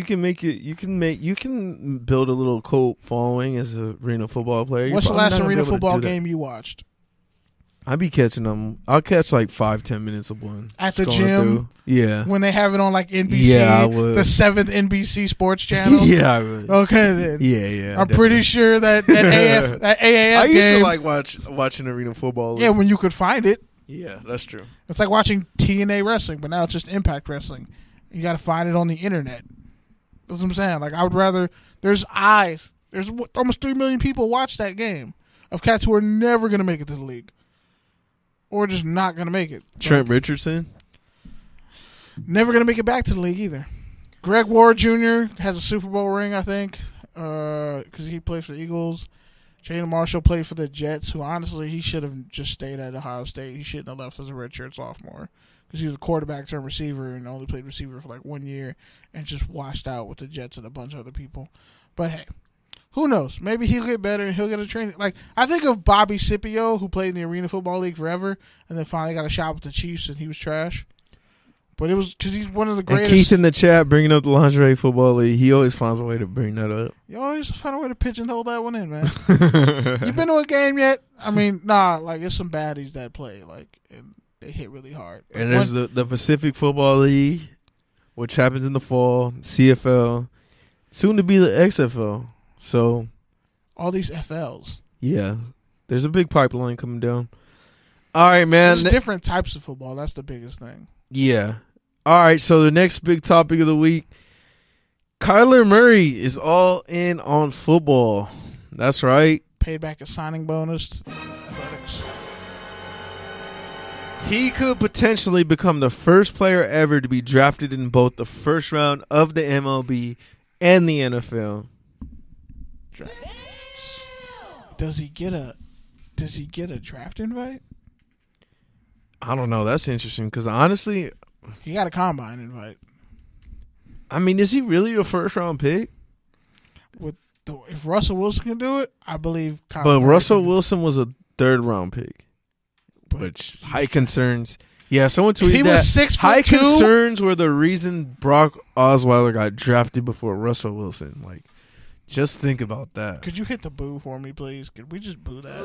but you can build a little cult following as a arena football player. What's the last arena football game you watched? I be catching them. I'll catch like 5-10 minutes of one at the gym. Yeah, when they have it on like NBC, yeah, the 7th NBC Sports Channel. Yeah, I would. Okay, then. Yeah. I'm pretty sure that AAF I used game, to like watching arena football. Yeah, when you could find it. Yeah, that's true. It's like watching TNA wrestling, but now it's just Impact Wrestling. You got to find it on the internet. That's what I'm saying. Like I would rather. There's eyes. There's almost 3 million people watch that game of cats who are never going to make it to the league. Or just not going to make it. Trent Richardson? Never going to make it back to the league either. Greg Ward Jr. has a Super Bowl ring, I think, because he plays for the Eagles. Jalen Marshall played for the Jets, who honestly, he should have just stayed at Ohio State. He shouldn't have left as a redshirt sophomore because he was a quarterback turned receiver and only played receiver for like 1 year and just washed out with the Jets and a bunch of other people. But hey. Who knows? Maybe he'll get better and he'll get a training. Like I think of Bobby Scipio, who played in the Arena Football League forever, and then finally got a shot with the Chiefs, and he was trash. But it was because he's one of the greatest. And Keith in the chat bringing up the Lingerie Football League. He always finds a way to bring that up. You always find a way to pigeonhole that one in, man. You been to a game yet? I mean, nah. Like it's some baddies that play, like, and they hit really hard. And there's the Pacific Football League, which happens in the fall. CFL, soon to be the XFL. So, all these FLs. Yeah. There's a big pipeline coming down. All right, man. There's different types of football. That's the biggest thing. Yeah. All right, so the next big topic of the week, Kyler Murray is all in on football. That's right. Paid back a signing bonus. Athletics. He could potentially become the first player ever to be drafted in both the first round of the MLB and the NFL. Does he get a draft invite? I don't know. That's interesting because honestly, he got a combine invite. I mean, is he really a first round pick? If Russell Wilson can do it, I believe. But Russell Wilson was a third round pick, which high concerns. Yeah, someone tweeted he was 6'2". High concerns were the reason Brock Osweiler got drafted before Russell Wilson. Like. Just think about that. Could you hit the boo for me, please? Could we just boo that?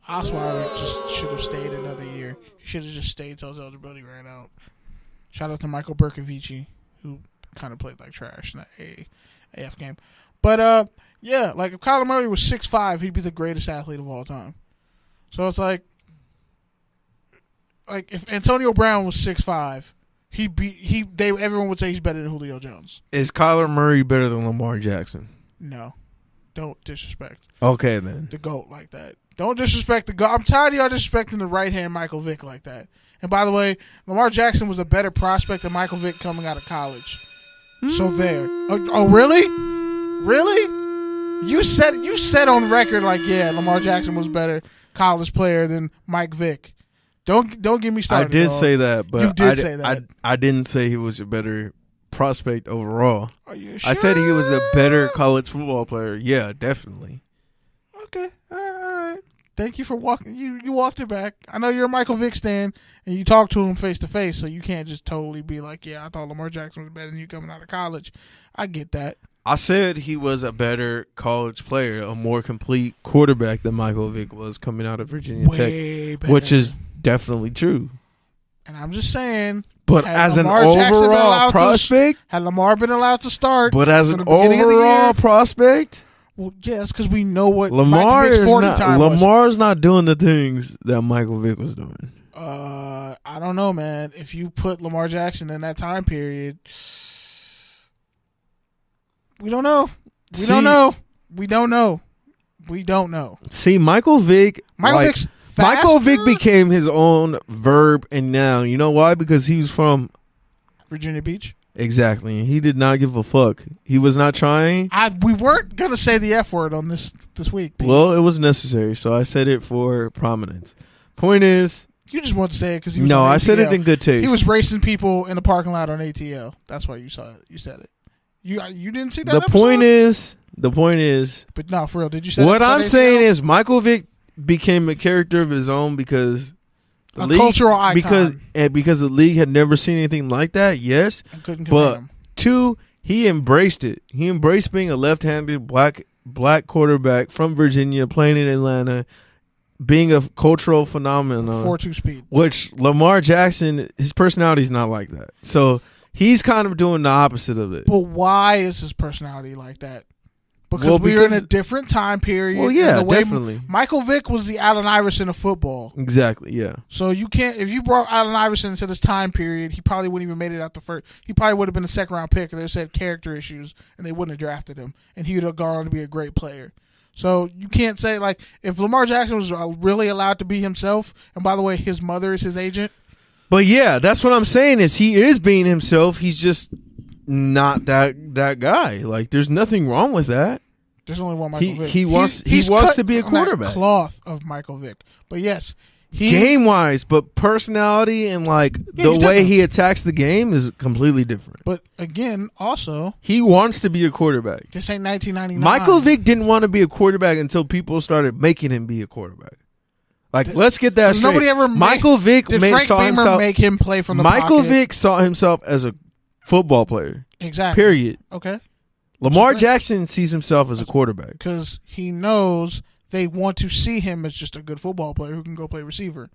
Osweiler just should have stayed another year. He should have just stayed until his eligibility ran out. Shout out to Michael Berkovici, who kind of played like trash in that AF game. But, yeah, like if Kyler Murray was 6'5", he'd be the greatest athlete of all time. So it's like if Antonio Brown was 6'5", everyone would say he's better than Julio Jones. Is Kyler Murray better than Lamar Jackson? No. Don't disrespect. Okay, then. The GOAT like that. Don't disrespect the GOAT. I'm tired of y'all disrespecting the right-hand Michael Vick like that. And by the way, Lamar Jackson was a better prospect than Michael Vick coming out of college. So there. Oh, really? Really? You said on record like, yeah, Lamar Jackson was better college player than Mike Vick. Don't get me started. I did say that, but you did say that. I didn't say he was a better prospect overall. Are you sure? I said he was a better college football player. Yeah, definitely. Okay, all right. Thank you for walking. You walked it back. I know you're a Michael Vick stan, and you talked to him face to face, so you can't just totally be like, yeah, I thought Lamar Jackson was better than you coming out of college. I get that. I said he was a better college player, a more complete quarterback than Michael Vick was coming out of Virginia Tech, better. Which is definitely true. And I'm just saying. But as an overall prospect? Had Lamar been allowed to start? But as an overall prospect? Well, yes, because we know what Lamar Mike Vick's 40 time was. Lamar's not doing the things that Michael Vick was doing. I don't know, man. If you put Lamar Jackson in that time period, we don't know. We don't know. See, Michael Vick became his own verb and noun. You know why? Because he was from Virginia Beach. Exactly. He did not give a fuck. He was not trying. We weren't going to say the F word on this week, Pete. Well, it was necessary, so I said it for prominence. Point is... You just want to say it because he was No, on ATL. I said it in good taste. He was racing people in the parking lot on ATL. That's why you saw it. You said it. You didn't see that The point is... But no, for real, did you say what I'm saying is Michael Vick became a character of his own because The a cultural icon. Because the league had never seen anything like that. Yes, I couldn't but him. 2, he embraced it. He embraced being a left-handed black quarterback from Virginia, playing in Atlanta, being a cultural phenomenon. 4.2 speed. Which Lamar Jackson, his personality is not like that. So he's kind of doing the opposite of it. But why is his personality like that? Because we're in a different time period. Well, yeah, definitely. Michael Vick was the Allen Iverson of football. Exactly, yeah. So you can't, if you brought Allen Iverson into this time period, he probably wouldn't even made it out the first. He probably would have been a second round pick, and they said character issues, and they wouldn't have drafted him, and he would have gone on to be a great player. So you can't say, like, if Lamar Jackson was really allowed to be himself, and by the way, his mother is his agent. But yeah, that's what I'm saying is he is being himself. He's just not that guy. Like, there's nothing wrong with that. There's only one Michael Vick. He wants to be a quarterback. Cloth of Michael Vick. But yes, game wise, but personality and the way he attacks the game is completely different. But again, also he wants to be a quarterback. This ain't 1999. Michael Vick didn't want to be a quarterback until people started making him be a quarterback. Let's get that straight. Nobody ever Michael Vick saw himself make him play from the Michael pocket. Vick saw himself as a football player. Exactly. Period. Okay. Lamar Jackson sees himself as a quarterback because he knows they want to see him as just a good football player who can go play receiver.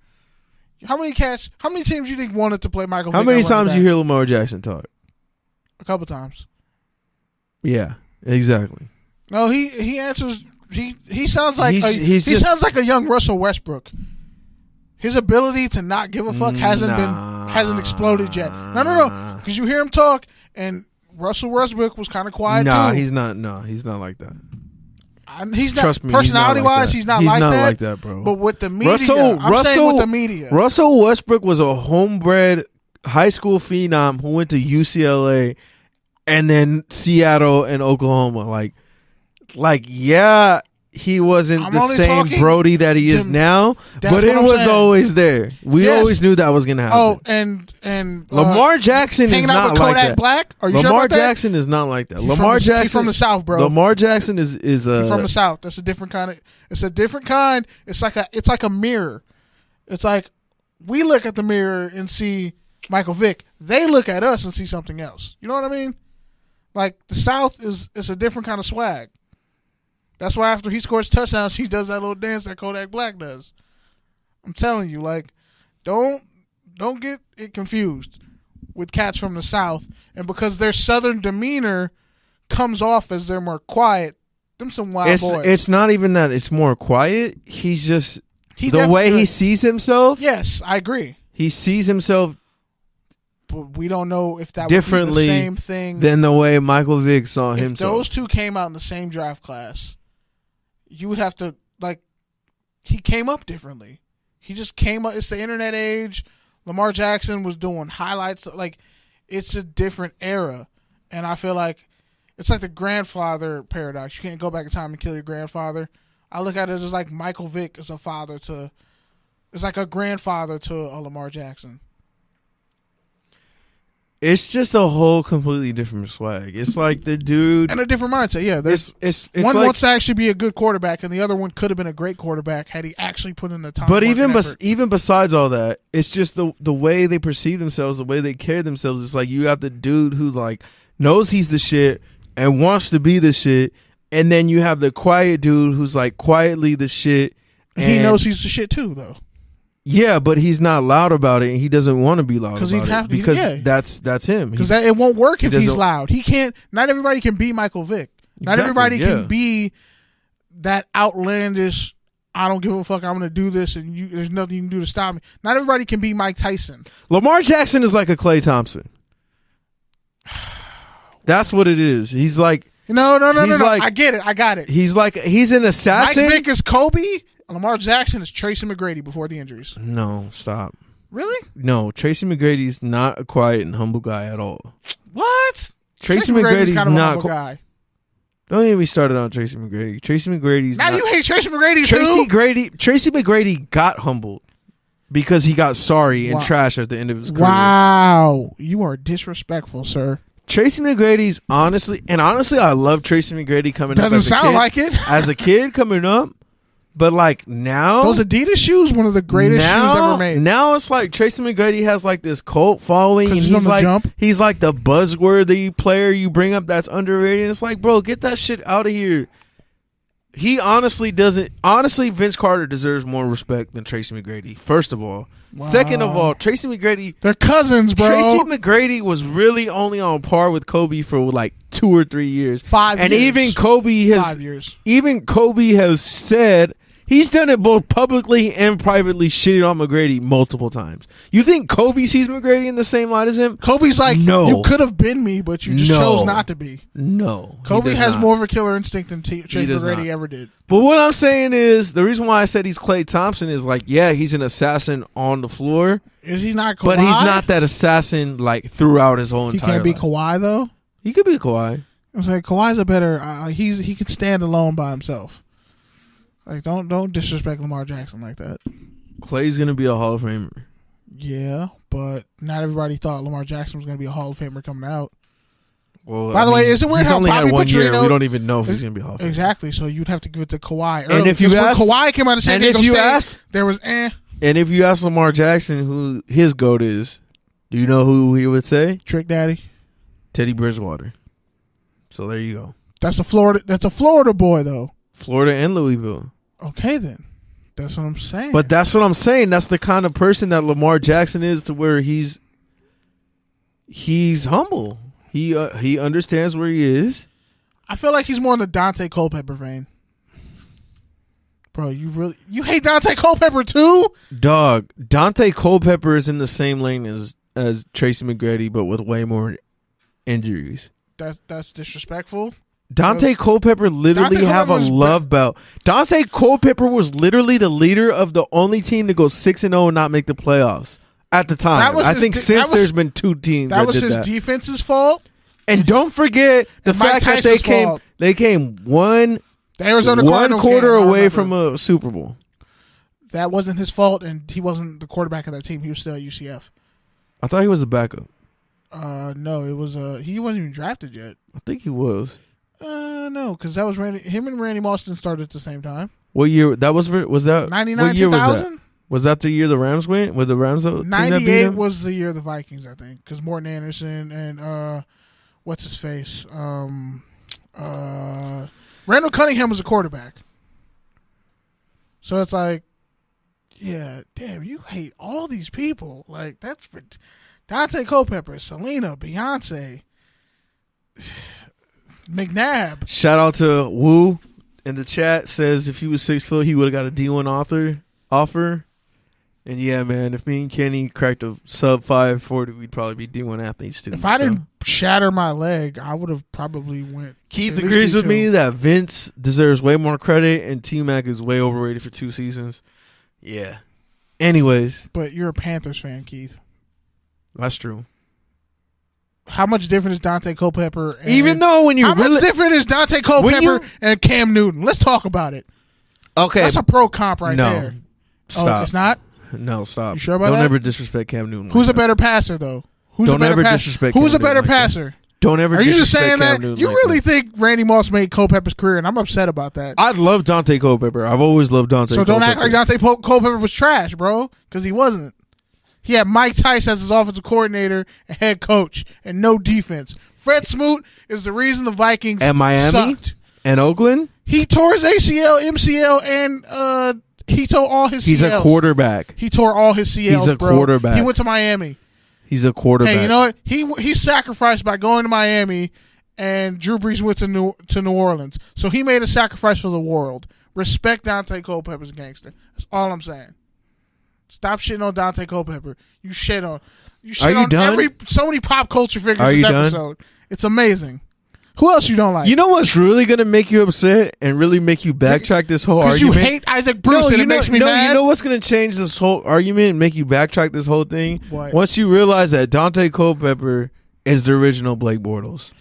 How many teams do you think wanted to play Michael Vick? How many times you hear Lamar Jackson talk? A couple times. Yeah, exactly. No, he answers. He sounds like he sounds like a young Russell Westbrook. His ability to not give a fuck hasn't exploded yet. No, because you hear him talk and. Russell Westbrook was kind of quiet too. He's not. No, he's not like that. He's not. Trust me, personality-wise, he's not like that, bro. But with the media, I'm saying with the media. Russell Westbrook was a homebred high school phenom who went to UCLA and then Seattle and Oklahoma. Yeah. He wasn't the same Brody that he is now, but it was always there. We always knew that was going to happen. Oh, and Lamar Jackson is not like that. Black? Are you Lamar sure about Jackson is not like that. Lamar Jackson, he's from the South, bro. Lamar Jackson is he's from the South. That's a different kind of. It's a different kind. It's like a mirror. It's like we look at the mirror and see Michael Vick. They look at us and see something else. You know what I mean? Like the South is a different kind of swag. That's why after he scores touchdowns, he does that little dance that Kodak Black does. I'm telling you, don't get it confused with cats from the South. And because their Southern demeanor comes off as they're more quiet, them some wild boys. It's not even that it's more quiet. He's just the way he sees himself. Yes, I agree. He sees himself. But we don't know if that differently would be the same thing than the way Michael Vick saw himself. If those two came out in the same draft class, you would have to, he came up differently. He just came up. It's the internet age. Lamar Jackson was doing highlights. It's a different era. And I feel like it's like the grandfather paradox. You can't go back in time and kill your grandfather. I look at it as like Michael Vick is it's like a grandfather to a Lamar Jackson. It's just a whole completely different swag. It's like the dude and a different mindset. Yeah, it's one wants to actually be a good quarterback, and the other one could have been a great quarterback had he actually put in the time. But even besides all that, it's just the way they perceive themselves, the way they carry themselves. It's like you got the dude who knows he's the shit and wants to be the shit, and then you have the quiet dude who's quietly the shit. And he knows he's the shit too, though. Yeah, but he's not loud about it, and he doesn't want to be loud about it because that's him. Because it won't work if he's loud. He can't. Not everybody can be Michael Vick. Not everybody can be that outlandish. I don't give a fuck. I'm going to do this, and there's nothing you can do to stop me. Not everybody can be Mike Tyson. Lamar Jackson is like a Klay Thompson. That's what it is. He's like no. I get it. I got it. He's an assassin. Mike Vick is Kobe. Lamar Jackson is Tracy McGrady before the injuries. No, stop. Really? No, Tracy McGrady's not a quiet and humble guy at all. What? Tracy McGrady's kind of not a humble guy. Don't get me started on Tracy McGrady. Tracy McGrady's now you hate Tracy McGrady too? Tracy McGrady got humbled because he got sorry and trash at the end of his career. Wow. You are disrespectful, sir. Tracy McGrady's honestly, I love Tracy McGrady coming up. Doesn't sound like it. As a kid coming up, But like now, those Adidas shoes, one of the greatest shoes ever made. Now it's like Tracy McGrady has like this cult following, and he's like the buzzworthy player you bring up that's underrated. It's like, bro, get that shit out of here. He honestly doesn't. Honestly, Vince Carter deserves more respect than Tracy McGrady. First of all, second of all, Tracy McGrady. They're cousins, bro. Tracy McGrady was really only on par with Kobe for like 2 or 3 years. 5 years. And even Kobe has 5 years. Even Kobe has said. He's done it both publicly and privately, shitting on McGrady multiple times. You think Kobe sees McGrady in the same light as him? Kobe's like, no. You could have been me, but you just chose not to be. No. Kobe has more of a killer instinct than Tracy McGrady ever did. But what I'm saying is, the reason why I said he's Klay Thompson is like, yeah, he's an assassin on the floor. Is he not Kawhi? But he's not that assassin like throughout his whole entire life. He can't be Kawhi, though? He could be Kawhi. I was like, Kawhi's a better... he can stand alone by himself. Like, don't disrespect Lamar Jackson like that. Klay's going to be a Hall of Famer. Yeah, but not everybody thought Lamar Jackson was going to be a Hall of Famer coming out. Well, by the way, is it weird how only Bobby had 1 year? Petrino, we don't even know if he's going to be a Hall of Famer. Exactly, so you'd have to give it to Kawhi early. And if you ask, when Kawhi came out of San Diego State, there was And if you ask Lamar Jackson who his GOAT is, do you know who he would say? Trick Daddy. Teddy Bridgewater. So there you go. That's a Florida boy, though. Florida and Louisville. Okay, then. That's what I'm saying. But that's what I'm saying. That's the kind of person that Lamar Jackson is, to where he's humble. He understands where he is. I feel like he's more in the Daunte Culpepper vein. Bro, you hate Daunte Culpepper too? Dog, Daunte Culpepper is in the same lane as Tracy McGrady, but with way more injuries. That's disrespectful. Daunte Culpepper literally have a love belt. Daunte Culpepper was literally the leader of the only team to go 6-0 and not make the playoffs at the time. I think since there's been 2 teams that was did his that. defense's fault. And don't forget the fact that they came one quarter away from a Super Bowl. That wasn't his fault, and he wasn't the quarterback of that team. He was still at UCF. I thought he was a backup. No, it was he wasn't even drafted yet. I think he was. No, because that was him and Randy Moss started at the same time. What year? Was that 99, 2000? Was that the year the Rams went? With the Rams 98 was the year of the Vikings, I think, because Morton Anderson and what's his face? Randall Cunningham was a quarterback. So it's like, yeah, damn, you hate all these people. Like, that's for Daunte Culpepper, Selena, Beyonce, McNabb. Shout out to Woo in the chat, says if he was 6 foot, he would have got a D1 offer. And yeah, man, if me and Kenny cracked a sub 540, we'd probably be D1 athletes too. If I didn't shatter my leg, I would have probably went. Keith agrees with me that Vince deserves way more credit and T-Mac is way overrated for 2 seasons. Yeah. Anyways. But you're a Panthers fan, Keith. That's true. How much different is Daunte Culpepper? Much different is Daunte Culpepper and Cam Newton? Let's talk about it. Okay. That's a pro comp right there. Stop. Oh, it's not? No, stop. You sure about that? Don't ever disrespect Cam Newton. Who's a better passer, though? Don't ever disrespect Cam Newton. Who's a better passer? Don't ever disrespect Cam Newton. Are you just saying that? You really think Randy Moss made Culpepper's career, and I'm upset about that. I love Daunte Culpepper. I've always loved Daunte Culpepper. So don't act like Daunte Culpepper was trash, bro, because he wasn't. He had Mike Tice as his offensive coordinator and head coach, and no defense. Fred Smoot is the reason the Vikings and Miami sucked. And Oakland. He tore his ACL, MCL, and he tore all his CLs. He's a quarterback. He tore all his CLs, He's a quarterback. He went to Miami. He's a quarterback. Hey, you know what? He sacrificed by going to Miami, and Drew Brees went to New Orleans. So he made a sacrifice for the world. Respect Daunte Culpepper's gangster. That's all I'm saying. Stop shitting on Daunte Culpepper. You shit on so many pop culture figures this episode. It's amazing. Who else you don't like? You know what's really going to make you upset and really make you backtrack this whole argument? Because you hate Isaac Bruce and it makes me mad? You know what's going to change this whole argument and make you backtrack this whole thing? What? Once you realize that Daunte Culpepper is the original Blake Bortles.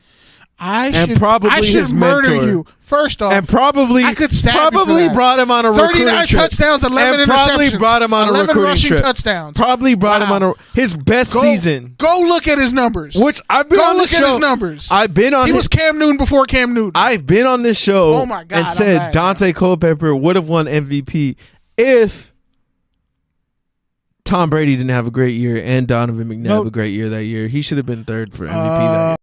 I probably should his murder mentor. you. First off, And probably I could stab you for probably that. brought him on a 39 recruiting trip. touchdowns, 11 and probably interceptions, brought him on a 11 recruiting rushing trip. touchdowns. Probably brought him on his best season. Go look at his numbers. Which I've been on look the at show. his numbers. I've been on. He was Cam Newton before Cam Newton. I've been on this show. Oh my God, and I'm said mad. Daunte Culpepper would have won MVP if Tom Brady didn't have a great year and Donovan McNabb Nope. a great year that year. He should have been third for MVP that year.